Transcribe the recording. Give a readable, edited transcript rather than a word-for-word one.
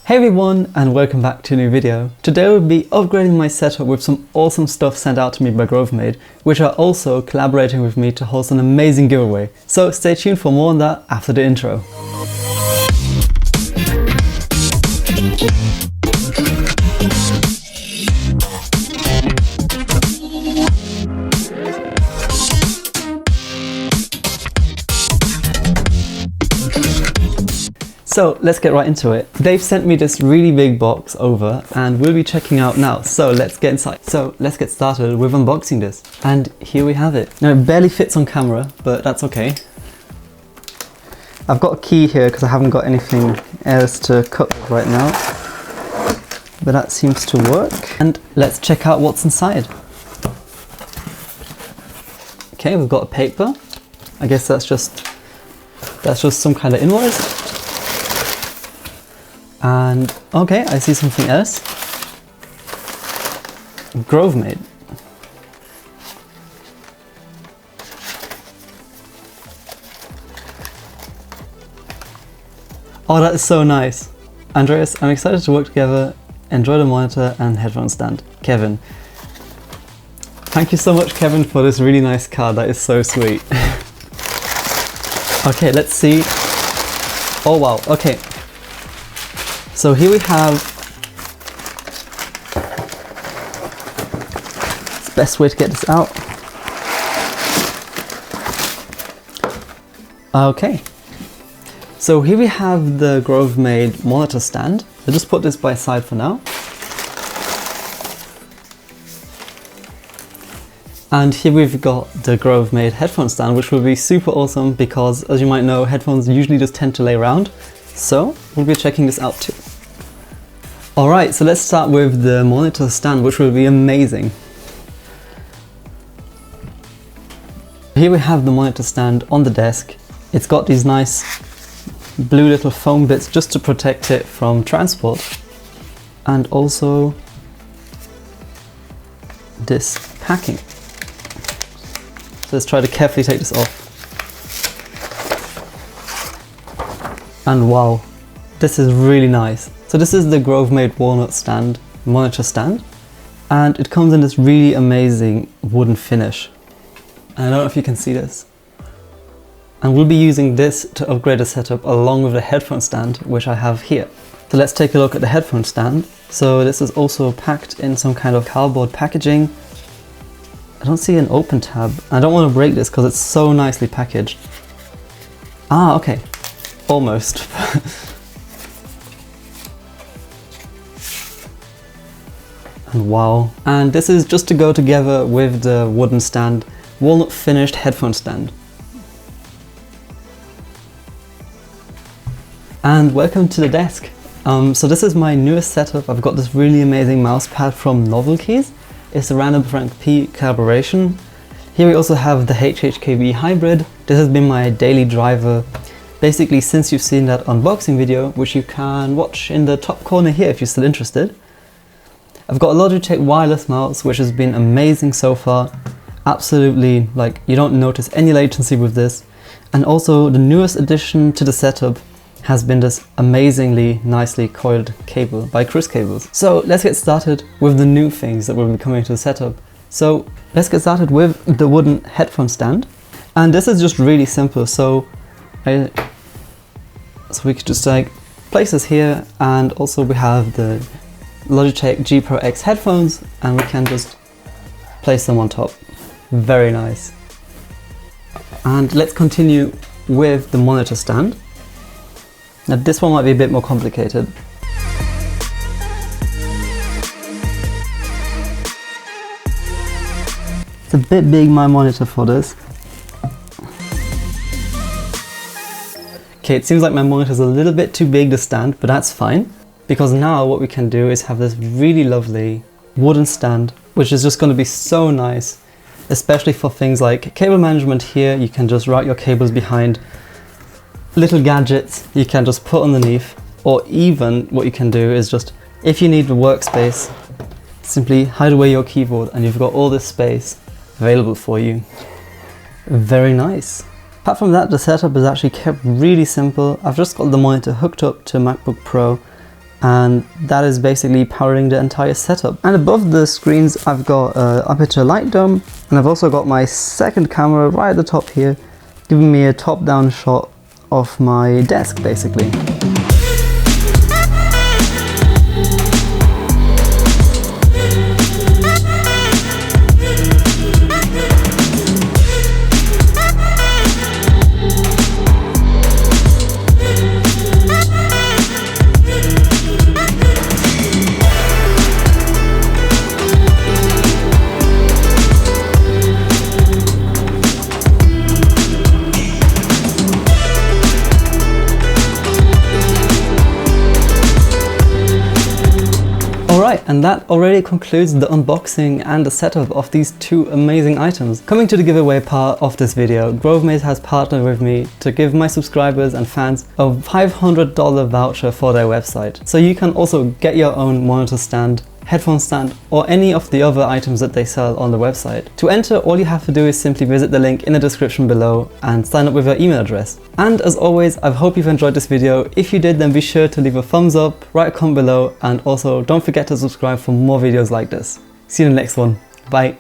Hey everyone, and welcome back to a new video. Today we'll be upgrading my setup with some awesome stuff sent out to me by Grovemade, which are also collaborating with me to host an amazing giveaway. So stay tuned for more on that after the intro. So let's get right into it. They've sent me this really big box over and we'll be checking out now. So let's get inside. So let's get started with unboxing this. And here we have it. Now it barely fits on camera, but that's okay. I've got a key here because I haven't got anything else to cut with right now. But that seems to work. And let's check out what's inside. Okay, we've got a paper. I guess that's just some kind of invoice. And okay, I see something else. Grovemade. Oh, that is so nice. Andreas, I'm excited to work together. Enjoy the monitor and headphone stand. Kevin. Thank you so much, Kevin, for this really nice card. That is so sweet. Okay, let's see. Oh wow, okay. So here we have, it's the best way to get this out. Okay, so here we have the Grovemade monitor stand. I'll just put this by side for now. And here we've got the Grovemade headphone stand, which will be super awesome because, as you might know, headphones usually just tend to lay around. So we'll be checking this out too. Alright, so let's start with the monitor stand, which will be amazing. Here we have the monitor stand on the desk. It's got these nice blue little foam bits just to protect it from transport. And also this packing. So let's try to carefully take this off. And wow, this is really nice. So this is the Grovemade walnut stand, monitor stand, and it comes in this really amazing wooden finish. And I don't know if you can see this. And we'll be using this to upgrade the setup along with the headphone stand, which I have here. So let's take a look at the headphone stand. So this is also packed in some kind of cardboard packaging. I don't see an open tab. I don't want to break this because it's so nicely packaged. Ah, okay. Almost. And wow. And this is just to go together with the wooden stand, walnut finished headphone stand. And welcome to the desk. So this is my newest setup. I've got this really amazing mouse pad from Novelkeys. It's a Random Frank P collaboration. Here we also have the HHKB hybrid. This has been my daily driver basically since you've seen that unboxing video, which you can watch in the top corner here if you're still interested. I've got a Logitech wireless mouse, which has been amazing so far. Absolutely, like, you don't notice any latency with this. And also the newest addition to the setup has been this amazingly nicely coiled cable by Chris Cables. So let's get started with the new things that will be coming to the setup. So let's get started with the wooden headphone stand. And this is just really simple. So we could just like place this here, and also we have the Logitech G Pro X headphones, and we can just place them on top. Very nice. And let's continue with the monitor stand. Now this one might be a bit more complicated. It's a bit big, my monitor, for this. Okay, it seems like my monitor is a little bit too big to stand, but that's fine. Because now what we can do is have this really lovely wooden stand, which is just going to be so nice, especially for things like cable management. Here you can just route your cables behind, little gadgets you can just put underneath, or even what you can do is just, if you need the workspace, simply hide away your keyboard and you've got all this space available for you. Very nice. Apart from that, the setup is actually kept really simple. I've just got the monitor hooked up to a MacBook Pro, and that is basically powering the entire setup. And above the screens I've got Aputure LightDome, and I've also got my second camera right at the top here, giving me a top-down shot of my desk basically. Alright, and that already concludes the unboxing and the setup of these two amazing items. Coming to the giveaway part of this video, Grovemade has partnered with me to give my subscribers and fans a $500 voucher for their website. So you can also get your own monitor stand, headphone stand, or any of the other items that they sell on the website. To enter, all you have to do is simply visit the link in the description below and sign up with your email address. And as always, I hope you've enjoyed this video. If you did, then be sure to leave a thumbs up, write a comment below, and also don't forget to subscribe for more videos like this. See you in the next one. Bye.